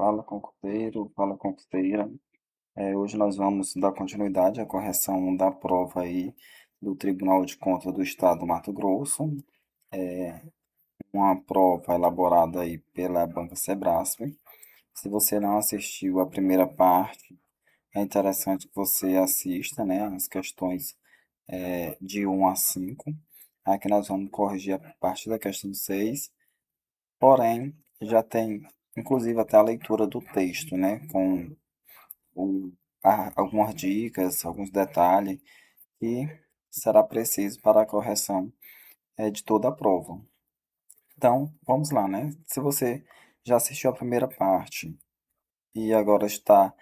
Fala concurseiro, fala concurseira. Hoje nós vamos dar continuidade à correção da prova aí do Tribunal de Contas do Estado do Mato Grosso, uma prova elaborada aí pela Banca Sebrasp. Se você não assistiu a primeira parte, é interessante que você assista, né, as questões de 1 a 5. Aqui nós vamos corrigir a partir da questão 6. Porém, já tem inclusive até a leitura do texto, né, com o- algumas dicas, alguns detalhes que será preciso para a correção de toda a prova. Então, vamos lá, né? Se você já assistiu a primeira parte e agora está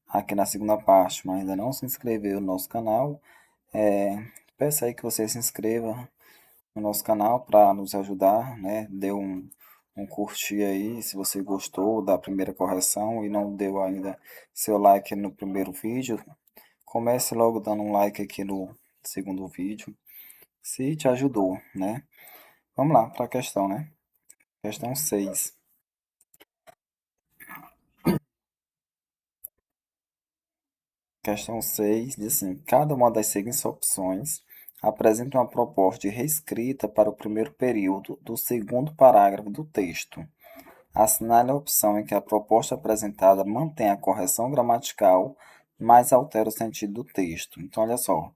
aqui na segunda parte, mas ainda não se inscreveu no nosso canal, peço aí que você se inscreva no nosso canal para nos ajudar, né? Dê um curtir aí se você gostou da primeira correção e não deu ainda seu like no primeiro vídeo. Comece logo dando um like aqui no segundo vídeo, se te ajudou, né? Vamos lá para a questão, né? Questão 6. Questão 6 diz assim: cada uma das seguintes opções apresenta uma proposta de reescrita para o primeiro período do segundo parágrafo do texto. Assinale a opção em que a proposta apresentada mantém a correção gramatical, mas altera o sentido do texto. Então, olha só,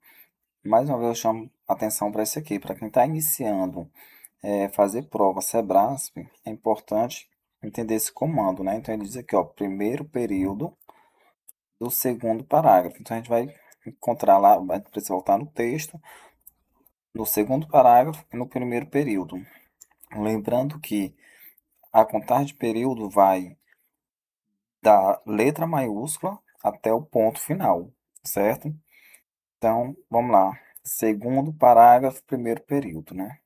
mais uma vez eu chamo atenção para isso aqui, para quem está iniciando fazer prova Sebrasp, é importante entender esse comando, né? Então ele diz aqui, ó, primeiro período do segundo parágrafo. Então a gente vai encontrar lá, vai precisar voltar no texto, no segundo parágrafo e no primeiro período. Lembrando que a contagem de período vai da letra maiúscula até o ponto final, certo? Então, vamos lá. Segundo parágrafo, primeiro período, né?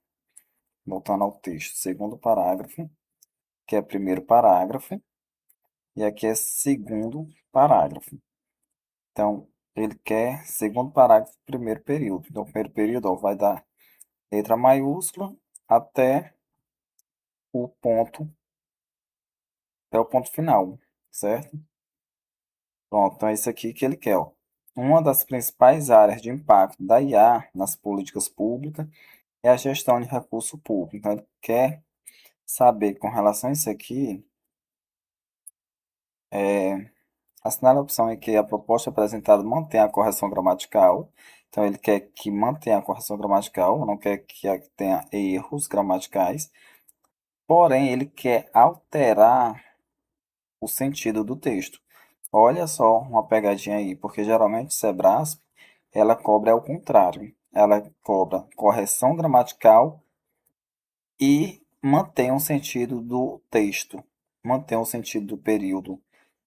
Voltando ao texto. Segundo parágrafo, que é primeiro parágrafo, e aqui é segundo parágrafo. Então, ele quer segundo parágrafo, primeiro período. Então, o primeiro período ó, vai da letra maiúscula até o ponto, até o ponto final, certo? Pronto, então é isso aqui que ele quer. Ó. Uma das principais áreas de impacto da IA nas políticas públicas é a gestão de recurso público. Então, ele quer saber com relação a isso aqui, assinar a opção em que a proposta apresentada mantém a correção gramatical. Então, ele quer que mantenha a correção gramatical, não quer que tenha erros gramaticais. Porém, ele quer alterar o sentido do texto. Olha só uma pegadinha aí, porque geralmente o Sebrasp, ela cobra ao contrário. Ela cobra correção gramatical e mantém o sentido do texto, mantém o sentido do período,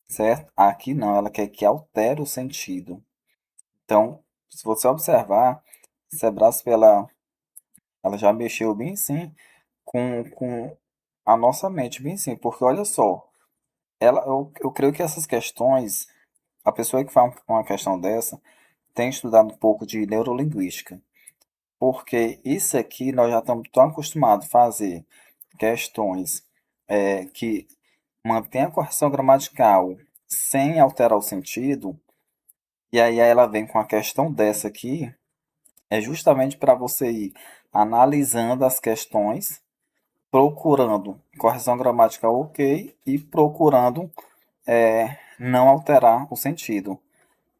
certo? Aqui não, ela quer que altere o sentido. Então, se você observar, Sebrasp, ela já mexeu bem sim com a nossa mente, bem sim, porque olha só, eu creio que essas questões, a pessoa que faz uma questão dessa, tem estudado um pouco de neurolinguística, porque isso aqui nós já estamos tão acostumados a fazer questões que mantém a correção gramatical sem alterar o sentido, e aí ela vem com a questão dessa aqui, é justamente para você ir analisando as questões, procurando correção gramatical ok e procurando não alterar o sentido.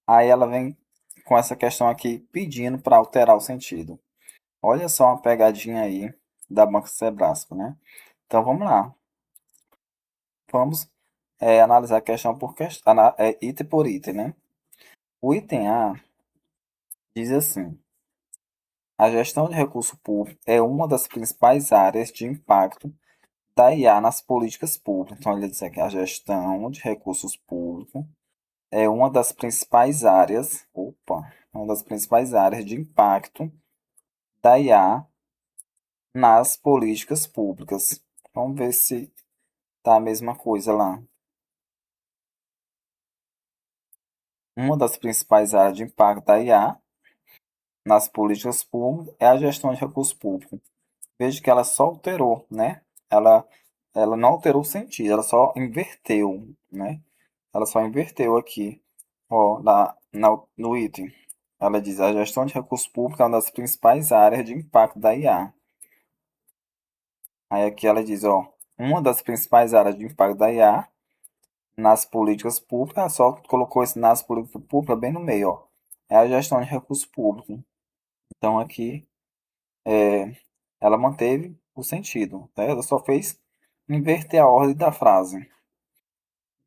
Aí ela vem com essa questão aqui pedindo para alterar o sentido. Olha só uma pegadinha aí da Banca Sebrasco, né? Então vamos lá. Vamos analisar a questão por questão, item por item, né? O item A diz assim: a gestão de recurso público é uma das principais áreas de impacto da IA nas políticas públicas. Então ele diz aqui: a gestão de recursos públicos é uma das principais áreas, uma das principais áreas de impacto da IA nas políticas públicas. Vamos ver se tá a mesma coisa lá. Uma das principais áreas de impacto da IA nas políticas públicas é a gestão de recursos públicos. Veja que ela só alterou, né? Ela ela não alterou o sentido, ela só inverteu, né? Ela só inverteu aqui, ó, no item. Ela diz: a gestão de recursos públicos é uma das principais áreas de impacto da IA. Aí aqui ela diz, ó, uma das principais áreas de impacto da IA nas políticas públicas, só colocou esse nas políticas públicas bem no meio, ó. É a gestão de recursos públicos. Então aqui ela manteve o sentido, tá? Ela só fez inverter a ordem da frase.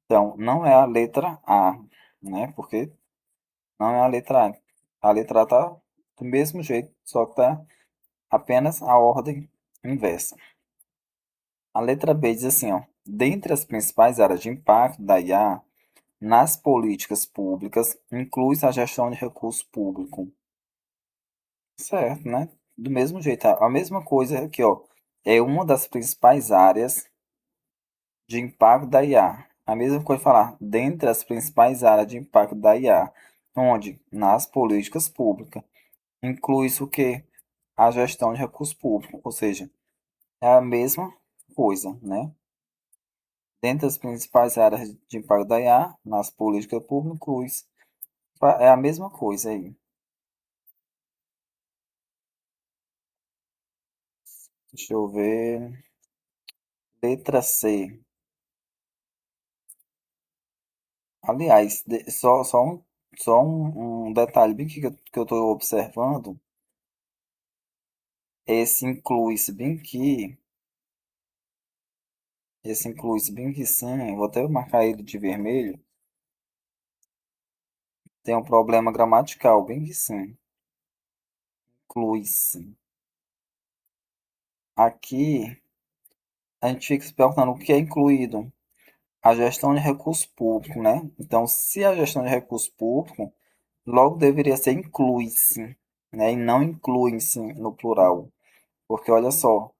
Então, não é a letra A, né? Porque não é a letra A. A letra A tá do mesmo jeito, só que tá apenas a ordem inversa. A letra B diz assim, ó: dentre as principais áreas de impacto da IA nas políticas públicas, inclui-se a gestão de recursos públicos. Certo, né? Do mesmo jeito, a mesma coisa aqui, ó. É uma das principais áreas de impacto da IA. A mesma coisa falar, dentre as principais áreas de impacto da IA, onde? Nas políticas públicas. Inclui-se o quê? A gestão de recursos públicos, ou seja, é a mesma coisa, né? Dentre as principais áreas de impacto da IA, nas políticas públicas, inclui-se. É a mesma coisa aí. Deixa eu ver. Letra C. Aliás, só um detalhe bem que eu estou observando. Esse inclui-se bem que. Esse inclui-se bem que sim. Vou até marcar ele de vermelho. Tem um problema gramatical, bem que sim. Inclui-se. Aqui, a gente fica se perguntando o que é incluído. A gestão de recursos públicos, né? Então, se a gestão de recursos públicos, logo deveria ser inclui-se, né? E não inclui-se no plural. Porque olha só,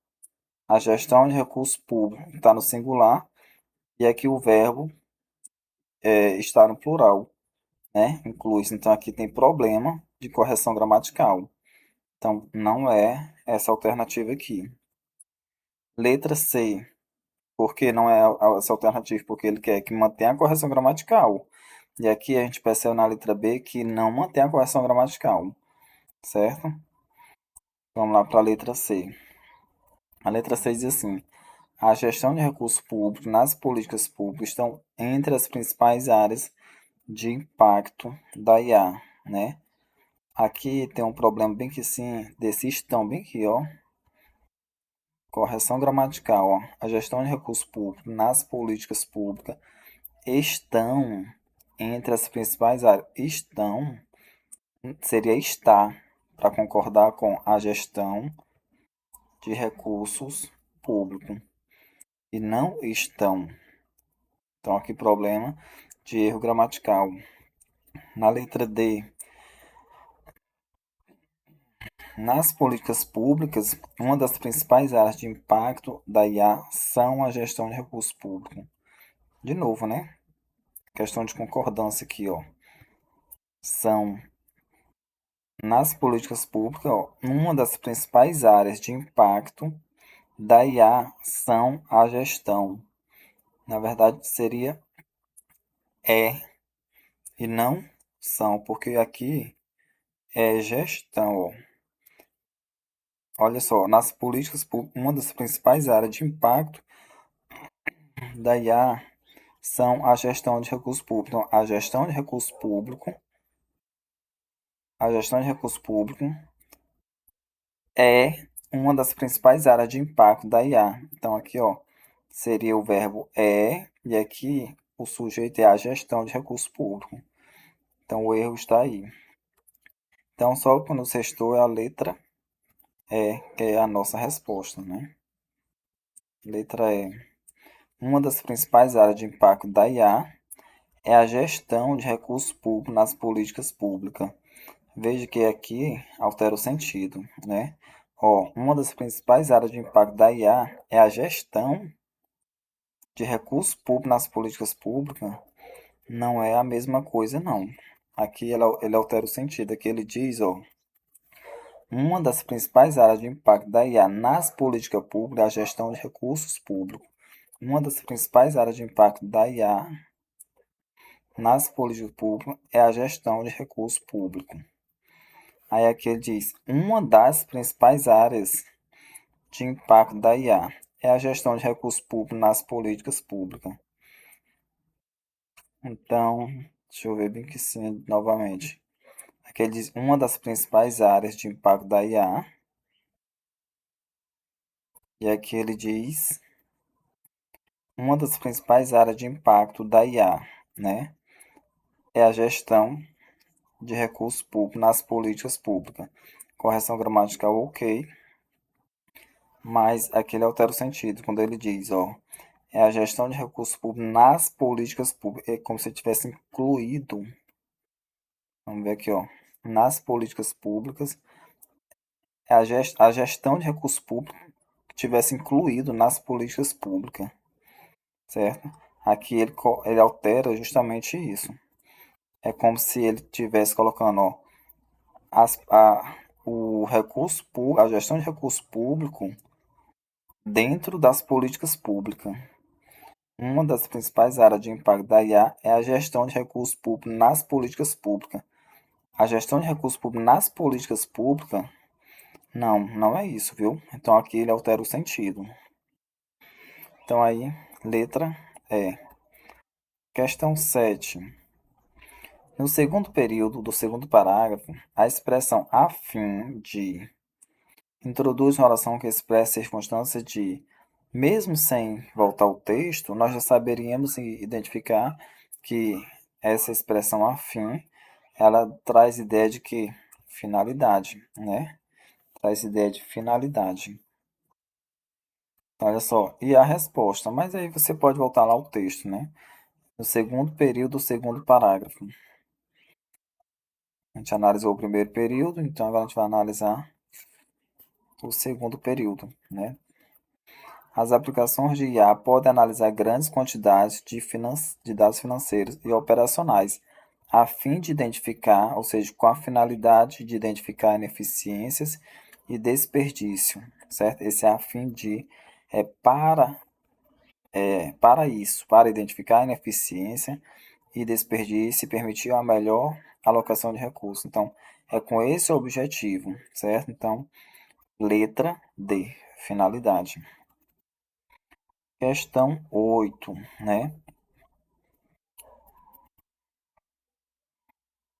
a gestão de recursos públicos está no singular e aqui o verbo está no plural, né? Inclui-se. Então, aqui tem problema de correção gramatical. Então, não é essa alternativa aqui. Letra C. Por que não é essa alternativa? Porque ele quer que mantenha a correção gramatical. E aqui a gente percebe na letra B que não mantém a correção gramatical, certo? Vamos lá para a letra C. A letra C diz assim: a gestão de recursos públicos nas políticas públicas estão entre as principais áreas de impacto da IA, né? Aqui tem um problema bem que sim, desse estão bem aqui, ó. Correção gramatical, ó. A gestão de recursos públicos nas políticas públicas estão entre as principais áreas. Estão seria estar, para concordar com a gestão de recursos públicos. E não estão. Então, aqui problema de erro gramatical. Na letra D, nas políticas públicas, uma das principais áreas de impacto da IA são a gestão de recursos públicos. De novo, né? Questão de concordância aqui, ó. São nas políticas públicas, ó, uma das principais áreas de impacto da IA são a gestão. Na verdade, seria é e não são, porque aqui é gestão, ó. Olha só, nas políticas públicas, uma das principais áreas de impacto da IA são a gestão de recursos públicos. Então, a gestão de recursos públicos é uma das principais áreas de impacto da IA. Então, aqui, ó, seria o verbo é, e aqui o sujeito é a gestão de recursos públicos. Então, o erro está aí. Então, só quando o sextou é a letra E, que é a nossa resposta, né? Letra E. Uma das principais áreas de impacto da IA é a gestão de recursos públicos nas políticas públicas. Veja que aqui altera o sentido, né? Ó, uma das principais áreas de impacto da IA é a gestão de recursos públicos nas políticas públicas. Não é a mesma coisa, não. Aqui ele altera o sentido. Aqui ele diz, ó, uma das principais áreas de impacto da IA nas políticas públicas é a gestão de recursos públicos. uma das principais áreas de impacto da IA nas políticas públicas é a gestão de recursos públicos. Aí aqui ele diz, uma das principais áreas de impacto da IA é a gestão de recursos públicos nas políticas públicas. Então, deixa eu ver bem que sim, novamente. Aqui ele diz, uma das principais áreas de impacto da IA, e aqui ele diz, uma das principais áreas de impacto da IA, né, é a gestão de recursos públicos nas políticas públicas. Correção gramatical, ok, mas aqui ele altera o sentido quando ele diz, ó, é a gestão de recursos públicos nas políticas públicas. É como se tivesse incluído, vamos ver aqui, ó, nas políticas públicas, é a gestão de recursos públicos que tivesse incluído nas políticas públicas, certo? Aqui ele altera justamente isso. É como se ele estivesse colocando, ó, o recurso público, a gestão de recurso público dentro das políticas públicas. Uma das principais áreas de impacto da IA é a gestão de recursos públicos nas políticas públicas. A gestão de recursos públicos nas políticas públicas, não, não é isso, viu? Então aqui ele altera o sentido. Então aí, letra E. Questão 7. No segundo período do segundo parágrafo, a expressão a fim de introduz uma oração que expressa circunstâncias de, mesmo sem voltar ao texto, nós já saberíamos identificar que essa expressão a fim, ela traz ideia de que finalidade, né? Traz ideia de finalidade. Olha só, e a resposta, mas aí você pode voltar lá ao texto, né? No segundo período, do segundo parágrafo. A gente analisou o primeiro período, então agora a gente vai analisar o segundo período, né? As aplicações de IA podem analisar grandes quantidades de dados financeiros e operacionais, a fim de identificar, ou seja, com a finalidade de identificar ineficiências e desperdício, certo? Esse é a fim de, é para isso, para identificar ineficiência e desperdício e permitir a melhor alocação de recursos. Então, é com esse objetivo, certo? Então, letra D, finalidade. Questão 8, né?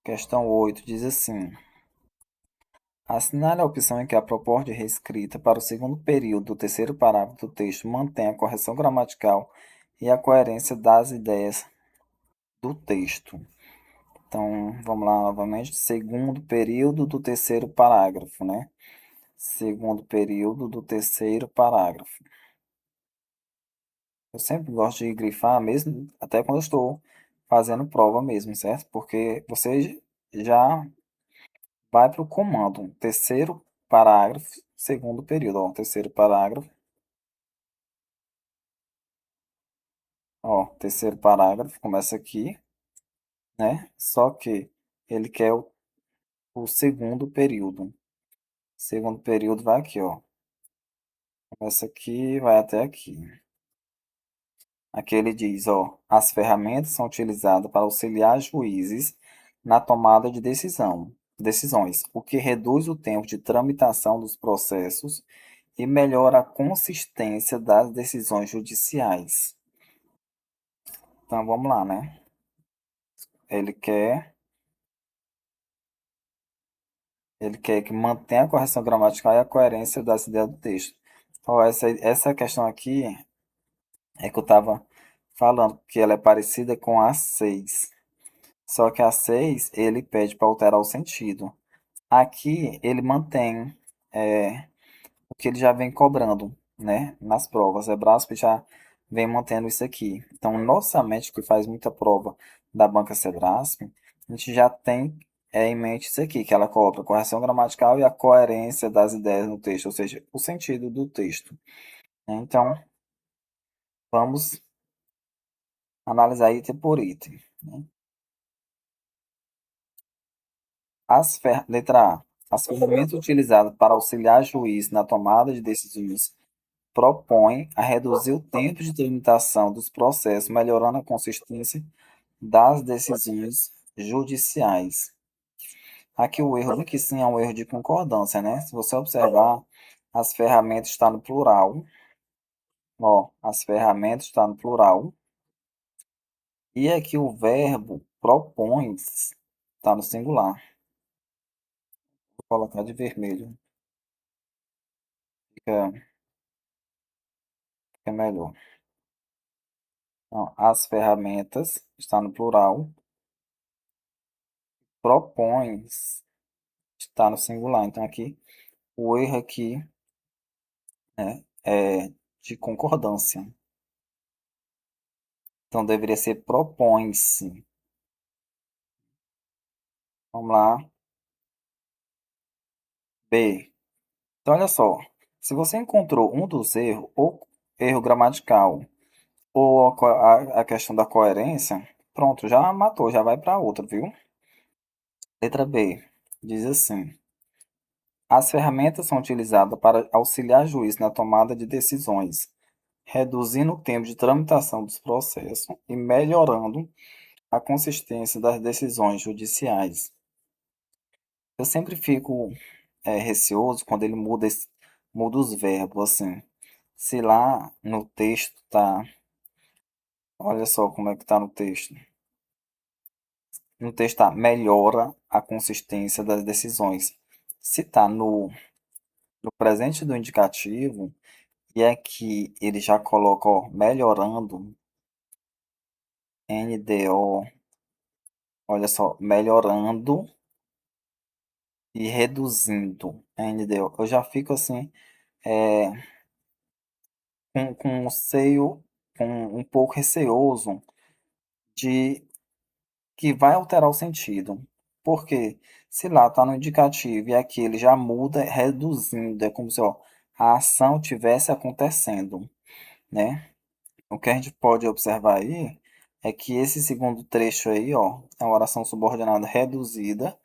Questão 8 diz assim: assinale a opção em que a proposta de reescrita para o segundo período do terceiro parágrafo do texto mantém a correção gramatical e a coerência das ideias do texto. Então, vamos lá novamente. Segundo período do terceiro parágrafo, né? Segundo período do terceiro parágrafo. Eu sempre gosto de grifar, mesmo até quando eu estou fazendo prova mesmo, certo? Porque você já vai para o comando. Terceiro parágrafo, segundo período. Ó, terceiro parágrafo. Ó, terceiro parágrafo começa aqui, né? Só que ele quer o segundo período. Segundo período vai aqui, ó. Começa aqui, vai até aqui. Aqui ele diz, ó, as ferramentas são utilizadas para auxiliar juízes na tomada de decisões, o que reduz o tempo de tramitação dos processos e melhora a consistência das decisões judiciais. Então vamos lá, né? Ele quer, ele quer que mantenha a correção gramatical e a coerência das ideias do texto. Ó, essa questão aqui é que eu estava falando que ela é parecida com a 6. Só que a 6 ele pede para alterar o sentido. Aqui ele mantém o que ele já vem cobrando, né? Nas provas. A Brasp já vem mantendo isso aqui. Então, nossa mente, que faz muita prova da banca Sebrasp, a gente já tem em mente isso aqui, que ela cobra correção gramatical e a coerência das ideias no texto, ou seja, o sentido do texto. Então, vamos analisar item por item. Né? Letra A. As ferramentas utilizadas para auxiliar juiz na tomada de decisões propõe a reduzir o tempo de tramitação dos processos, melhorando a consistência das decisões judiciais. Aqui o erro que sim é um erro de concordância, né? Se você observar, as ferramentas está no plural, ó, as ferramentas está no plural, e aqui o verbo propõe está no singular. Vou colocar de vermelho, fica, fica melhor. Então, as ferramentas está no plural, propõe está no singular. Então aqui o erro aqui, né, é de concordância. Então deveria ser propõe-se. Vamos lá. B. Então olha só. Se você encontrou um dos erros, ou erro gramatical, ou a questão da coerência, pronto, já matou, já vai para outra, viu? Letra B. Diz assim: as ferramentas são utilizadas para auxiliar juiz na tomada de decisões, reduzindo o tempo de tramitação dos processos e melhorando a consistência das decisões judiciais. Eu sempre fico receoso quando ele muda, muda os verbos, assim. Se lá no texto tá. Olha só como é que tá no texto. No texto tá melhora a consistência das decisões. Se tá no presente do indicativo, e aqui ele já coloca, ó, melhorando, NDO, olha só, melhorando e reduzindo, NDO. Eu já fico assim, é, com o seio um pouco receoso de que vai alterar o sentido. Porque se lá está no indicativo e aqui ele já muda, reduzindo, é como se ó, a ação tivesse acontecendo, né? O que a gente pode observar aí é que esse segundo trecho aí, ó, é uma oração subordinada reduzida,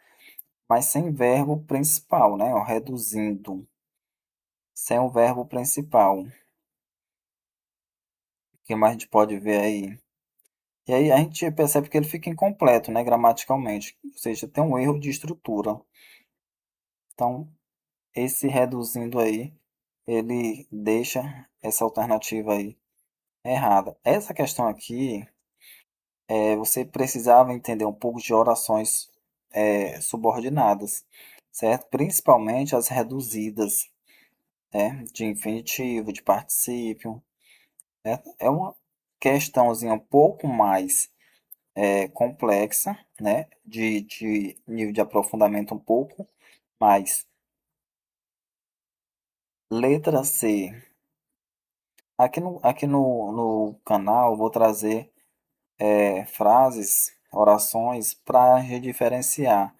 mas sem verbo principal, né? Ó, reduzindo, sem o verbo principal. O que mais a gente pode ver aí? E aí a gente percebe que ele fica incompleto, né, gramaticalmente, ou seja, tem um erro de estrutura. Então, esse reduzindo aí, ele deixa essa alternativa aí errada. Essa questão aqui, você precisava entender um pouco de orações subordinadas, certo? Principalmente as reduzidas, né, de infinitivo, de particípio, certo? É uma questãozinha um pouco mais complexa, né? De nível de aprofundamento um pouco mais. Letra C. Aqui no canal eu vou trazer frases, orações para diferenciar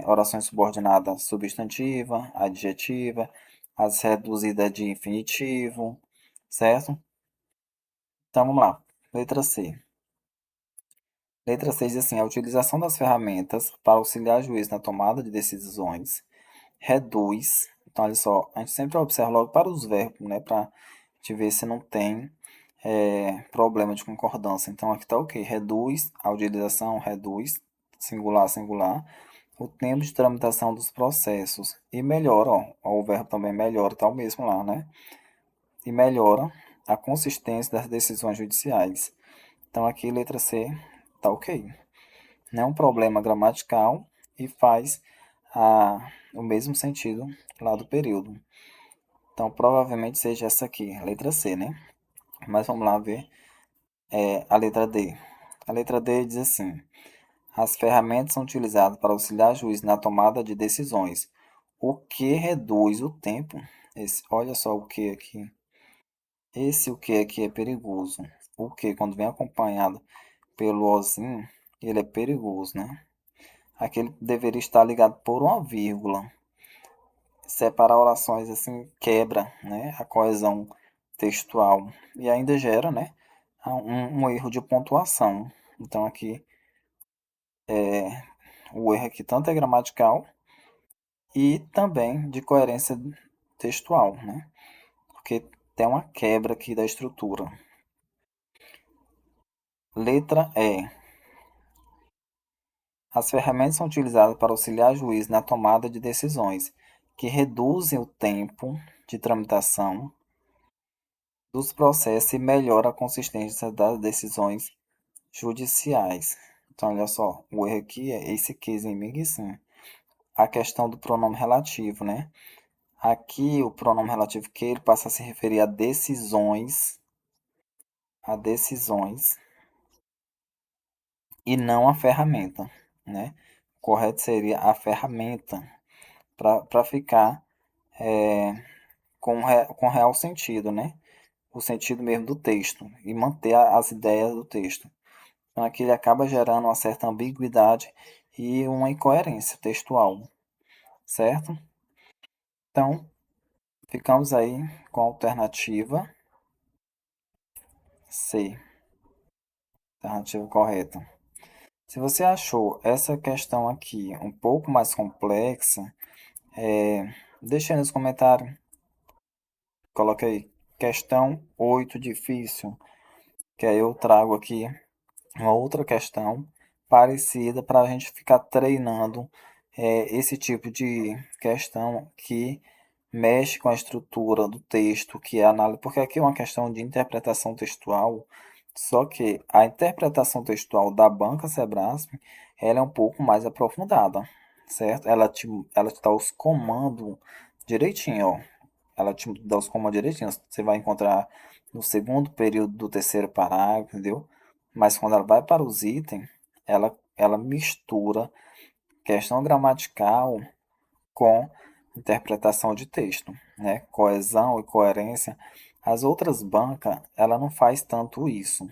orações subordinadas substantiva, adjetiva, as reduzidas de infinitivo, certo? Então vamos lá. Letra C. Letra 6 diz assim: a utilização das ferramentas para auxiliar o juiz na tomada de decisões reduz. Então, olha só, a gente sempre observa logo para os verbos, né? Para te ver se não tem problema de concordância. Então, aqui está ok. Reduz, a utilização reduz, singular, singular, o tempo de tramitação dos processos. E melhora, ó, o verbo também melhora, está o mesmo lá, né? E melhora a consistência das decisões judiciais. Então, aqui, letra C, está ok. Não é um problema gramatical e faz o mesmo sentido lá do período. Então, provavelmente seja essa aqui, a letra C, né? Mas vamos lá ver a letra D. A letra D diz assim: as ferramentas são utilizadas para auxiliar juiz na tomada de decisões, o que reduz o tempo. Olha só o que aqui. Esse o que aqui é perigoso. O que, quando vem acompanhado pelo ozinho, ele é perigoso, né? Aqui ele deveria estar ligado por uma vírgula. Separar orações assim quebra, né, a coesão textual e ainda gera, né, um erro de pontuação. Então aqui o erro aqui tanto é gramatical e também de coerência textual, né? Porque tem uma quebra aqui da estrutura. Letra E. As ferramentas são utilizadas para auxiliar o juiz na tomada de decisões, que reduzem o tempo de tramitação dos processos e melhoram a consistência das decisões judiciais. Então, olha só, o erro aqui é esse case em mim, sim. A questão do pronome relativo, né? Aqui o pronome relativo que ele passa a se referir a decisões e não a ferramenta, né? O correto seria a ferramenta para ficar com real sentido, né? O sentido mesmo do texto e manter as ideias do texto. Então aqui ele acaba gerando uma certa ambiguidade e uma incoerência textual, certo? Então, ficamos aí com a alternativa C, alternativa correta. Se você achou essa questão aqui um pouco mais complexa, deixe aí nos comentários. Coloque aí, questão 8 difícil, que aí eu trago aqui uma outra questão parecida para a gente ficar treinando esse tipo de questão que mexe com a estrutura do texto, que é análise, porque aqui é uma questão de interpretação textual, só que a interpretação textual da banca Sebrasp, ela é um pouco mais aprofundada, certo? Ela te dá os comandos direitinho, ó. Ela te dá os comandos direitinho. Você vai encontrar no segundo período do terceiro parágrafo, entendeu? Mas quando ela vai para os itens, ela mistura questão gramatical com interpretação de texto, né? Coesão e coerência. As outras bancas, ela não faz tanto isso.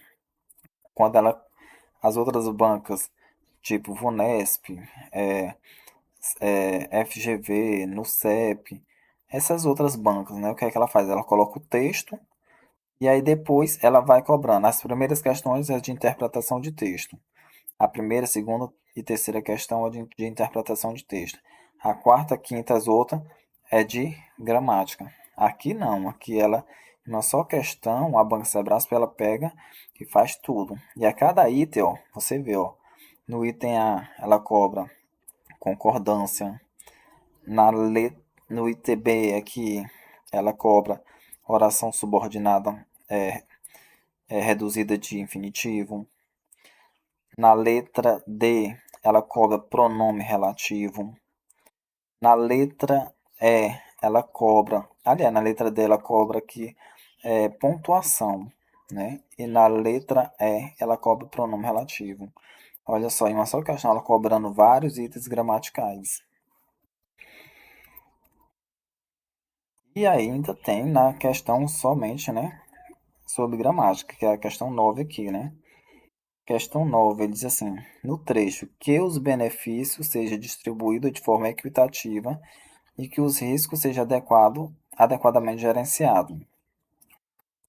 As outras bancas, tipo Vunesp, FGV, NUCEP, essas outras bancas, né? O que é que ela faz? Ela coloca o texto e aí depois ela vai cobrando. As primeiras questões é de interpretação de texto. A primeira, segunda e terceira questão é de interpretação de texto. A quarta, quinta, as outras é de gramática. Aqui não, aqui ela, uma só questão, a Banca Sebrasp, ela pega e faz tudo. E a cada item, ó, você vê, ó, no item A, ela cobra concordância. No item B, aqui, ela cobra oração subordinada reduzida de infinitivo. Na letra D, ela cobra pronome relativo. Na letra E, ela cobra. Aliás, na letra D, ela cobra aqui pontuação. Né? E na letra E, ela cobra pronome relativo. Olha só, em uma só questão, ela cobrando vários itens gramaticais. E ainda tem na questão somente, né? Sobre gramática, que é a questão 9 aqui, né? Questão 9, ele diz assim: no trecho, que os benefícios sejam distribuídos de forma equitativa e que os riscos sejam adequadamente gerenciados.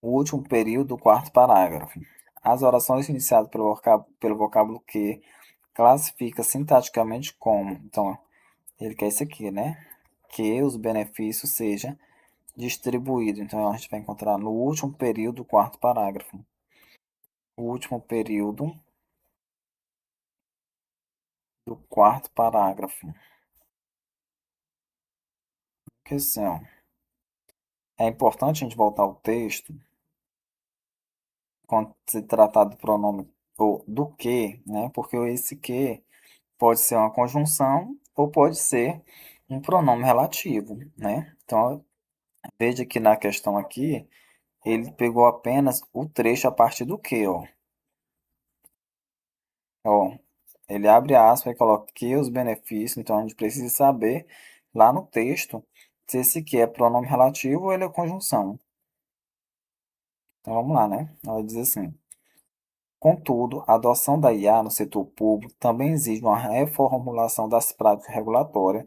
O último período do quarto parágrafo. As orações iniciadas pelo vocábulo que classifica sintaticamente como. Então, ele quer isso aqui, né? Que os benefícios sejam distribuídos. Então, a gente vai encontrar no último período do quarto parágrafo. O último período do quarto parágrafo. Que assim, ó, é importante a gente voltar ao texto quando se tratar do pronome ou do que, né? Porque esse que pode ser uma conjunção ou pode ser um pronome relativo, né? Então, veja que na questão aqui, ele pegou apenas o trecho a partir do que, ó. Ó, ele abre aspas e coloca que os benefícios, então a gente precisa saber lá no texto se esse que é pronome relativo ou ele é conjunção. Então vamos lá, né? Ela diz assim: contudo, a adoção da IA no setor público também exige uma reformulação das práticas regulatórias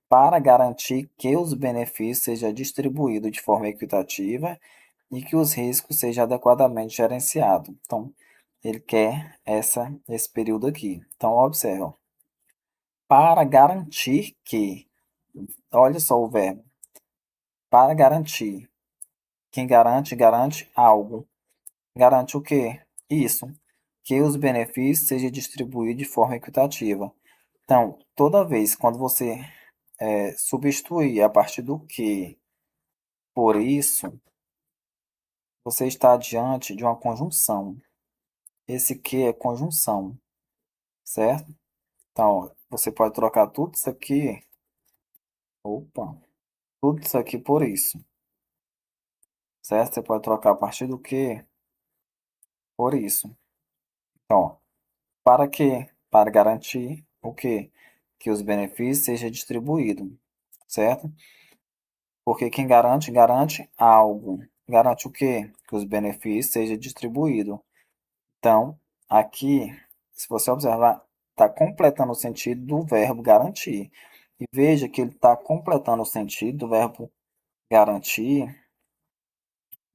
para garantir que os benefícios sejam distribuídos de forma equitativa e que os riscos sejam adequadamente gerenciados. Então, ele quer esse período aqui. Então, observa. Para garantir que, olha só o verbo, para garantir quem garante, garante algo. Garante o quê? Isso, que os benefícios sejam distribuídos de forma equitativa. Então, toda vez quando você substituir a partir do que por isso, você está diante de uma conjunção. Esse que é conjunção, certo? Então, você pode trocar tudo isso aqui, opa, tudo isso aqui por isso, certo? Você pode trocar a partir do que por isso. Então, para quê? Para garantir o quê? Que os benefícios sejam distribuídos, certo? Porque quem garante, garante algo. Garante o quê? Que os benefícios sejam distribuídos. Então, aqui, se você observar, está completando o sentido do verbo garantir. E veja que ele está completando o sentido do verbo garantir,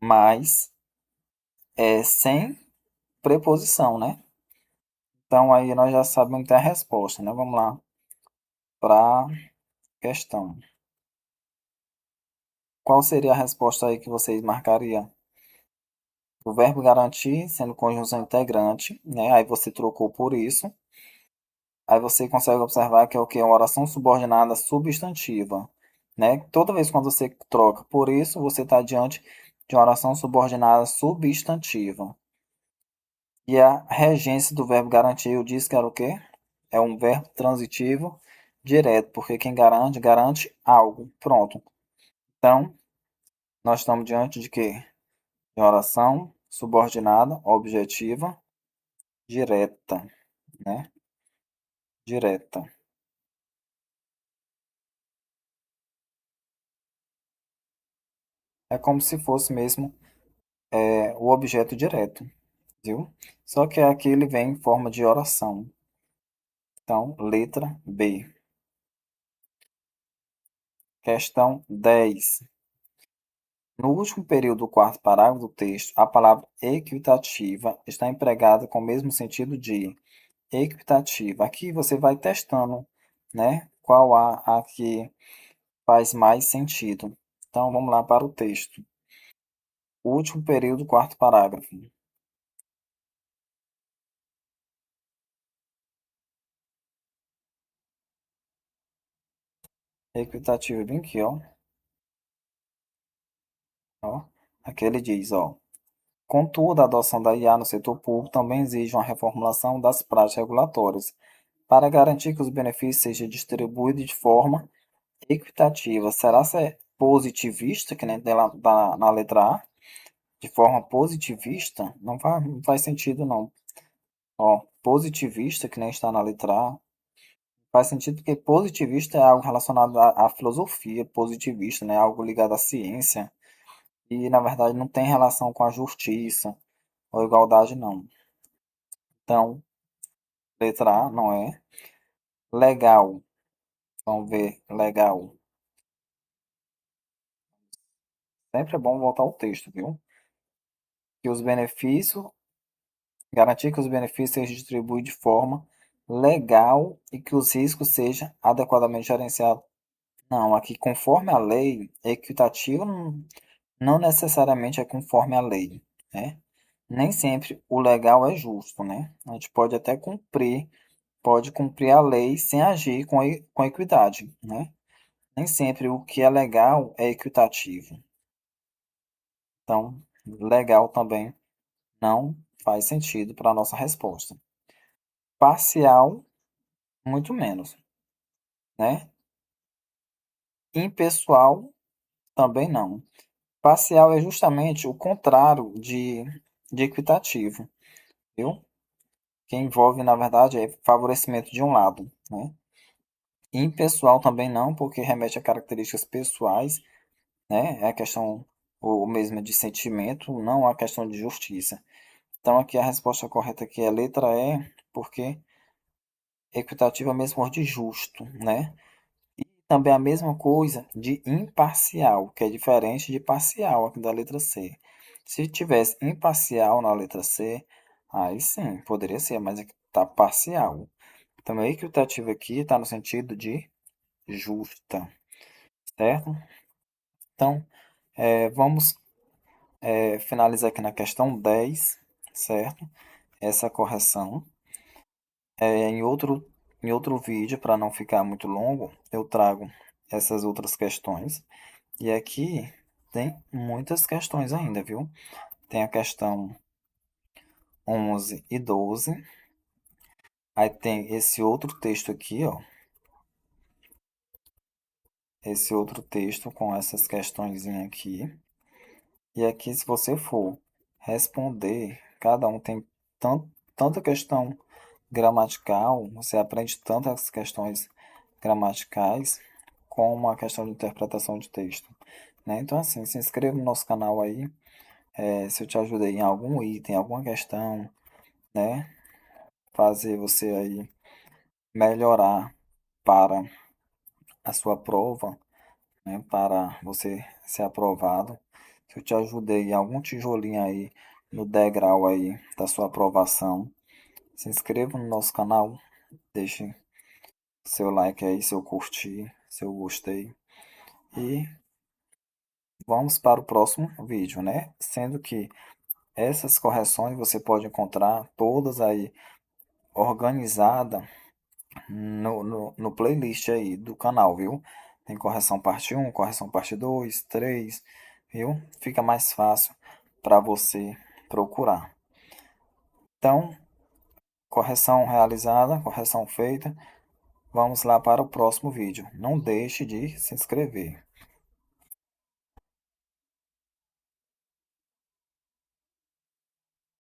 mas sem preposição, né? Então, aí nós já sabemos que tem a resposta, né? Vamos lá para a questão. Qual seria a resposta aí que vocês marcariam? O verbo garantir sendo conjunção integrante, né? Aí você trocou por isso. Aí você consegue observar que é o que? Uma oração subordinada substantiva, né? Toda vez quando você troca por isso, você está diante de uma oração subordinada substantiva. E a regência do verbo garantir, eu disse que era o quê? É um verbo transitivo direto, porque quem garante, garante algo. Pronto. Então, nós estamos diante de quê? De oração subordinada, objetiva, direta, né? Direta. É como se fosse mesmo o objeto direto, viu? Só que aqui ele vem em forma de oração. Então, letra B. Questão 10. No último período do quarto parágrafo do texto, a palavra equitativa está empregada com o mesmo sentido de equitativa. Aqui você vai testando, né? Qual a que faz mais sentido. Então, vamos lá para o texto. O último período do quarto parágrafo. Equitativa bem aqui, ó. Ó. Aqui ele diz, ó. Contudo, a adoção da IA no setor público também exige uma reformulação das práticas regulatórias para garantir que os benefícios sejam distribuídos de forma equitativa. Será ser positivista, que nem tem lá na letra A? De forma positivista? Não faz sentido, não. Ó, positivista, que nem está na letra A, faz sentido porque positivista é algo relacionado à filosofia positivista, né? Algo ligado à ciência. E, na verdade, não tem relação com a justiça ou igualdade, não. Então, letra A não é. Legal. Vamos ver. Legal. Sempre é bom voltar ao texto, viu? Que os benefícios, garantir que os benefícios sejam distribuídos de forma legal e que os riscos sejam adequadamente gerenciados. Não, aqui conforme a lei, equitativo não necessariamente é conforme a lei, né? Nem sempre o legal é justo, né? A gente pode cumprir a lei sem agir com equidade, né? Nem sempre o que é legal é equitativo. Então, legal também não faz sentido para a nossa resposta. Parcial, muito menos, né? Impessoal, também não. Parcial é justamente o contrário de equitativo, viu? Que envolve, na verdade, é favorecimento de um lado, né? Impessoal também não, porque remete a características pessoais, né? É a questão o mesmo de sentimento, não a questão de justiça. Então aqui a resposta correta aqui é a letra E, porque equitativo é mesmo de justo, né? E também a mesma coisa de imparcial, que é diferente de parcial aqui da letra C. Se tivesse imparcial na letra C, aí sim, poderia ser, mas aqui está parcial. Então, a equitativa aqui está no sentido de justa, certo? Então, vamos. finalizar aqui na questão 10, certo? Essa correção. Em outro vídeo, para não ficar muito longo, eu trago essas outras questões. E aqui tem muitas questões ainda, viu? Tem a questão 11 e 12. Aí tem esse outro texto aqui, ó. Esse outro texto com essas questões aqui. E aqui, se você for responder, cada um tem tanta questão gramatical, você aprende tantas questões gramaticais como a questão de interpretação de texto, né? Então, assim, se inscreva no nosso canal aí, se eu te ajudei em algum item, alguma questão, né? Fazer você aí melhorar para a sua prova, né? Para você ser aprovado. Se eu te ajudei em algum tijolinho aí no degrau aí da sua aprovação, se inscreva no nosso canal, deixe seu like aí, seu curtir, seu gostei. E vamos para o próximo vídeo, né? Sendo que essas correções você pode encontrar todas aí organizada no playlist aí do canal, viu? Tem correção parte um, correção parte 2, 3, viu? Fica mais fácil para você procurar. Então, correção realizada, correção feita. Vamos lá para o próximo vídeo. Não deixe de se inscrever.